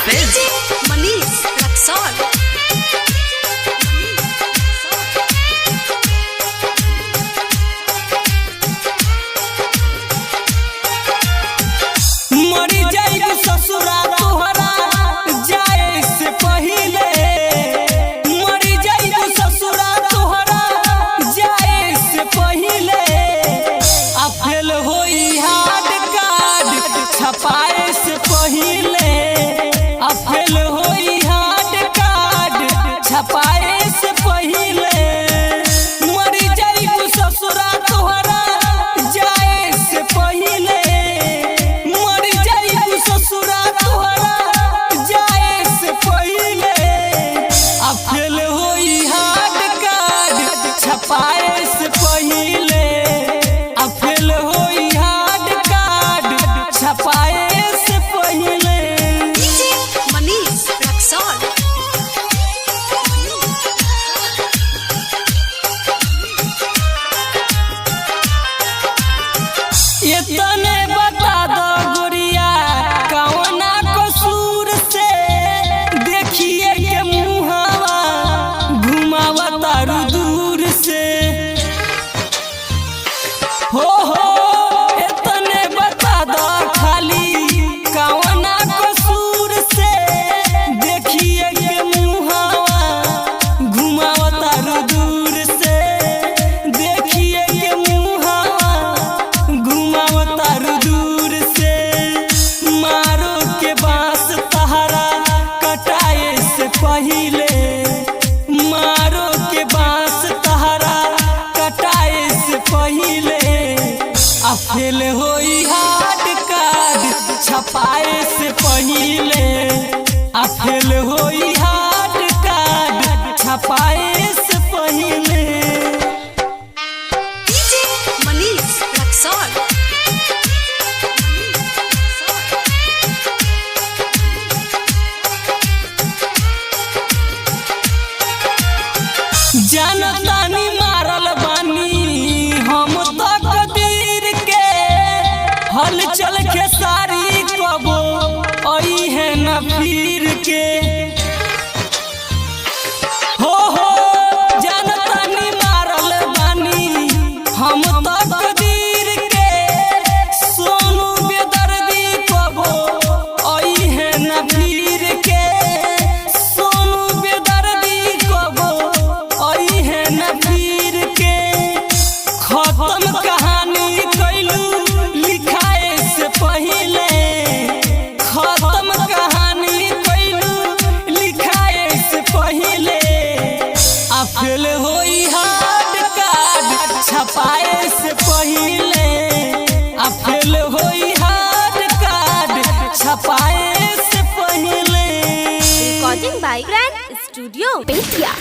Film Manish Raxaul. मरी जाई ससुरा तोहरा जाए से पहिले, मरी जाई ससुरा तोहरा जाए से पहिले, आ फेल होई हार्ड कार्ड छपाए से पहिले, आ फेल होई हार्ड कार्ड छपाए से पहिले, मरी जाई ससुरा तोहरा जाए से पहिले, ससुरा तोहरा जाए से पहिले, आ फेल होई हार्ड कार्ड छपाए से पहिले, आ फेल होई हार्ड कार्ड छपाए से पहिले। मनीष रक्सौल। इतने बता दो गुड़िया कौना कसूर से, देखिए के मुहावा घुमावा तारू दूर से, हो इतने बता दो खाली कौना कसूर से, देखिए के मुहावा घुमावा तारू दूर से, देखिए के मुहावा घुमावा तारू दूर से, मारो के बांस तहरा कटाए से पहिले, मारो के बांस तहरा कटाए से पहिले, आ फेल होई हार्ड कार्ड छपाए से पहिले, आ फेल होई हार्ड कार्ड छपाए से पहिले। मनीष रक्सौल। जनतानी मारल बानी हम तकदीर के, हलचल के सारी कबो आई है न फिर के, हो जनतानी मारल बानी हम तकदीर के, सोनू बेदर्दी कबो आई है न फिर के, सोनू बेदर्दी कबो आई है न फिर के, खत्म कहानी कैलू लिखाए से पहिले, खत्म कहानी कैलू लिखाए से पहिले, आ फेल होई हार्ड कार्ड छपाए से पहिले, आ फेल होई हार्ड कार्ड छपाए से पहिले। Recording by Grand Studio, Betia।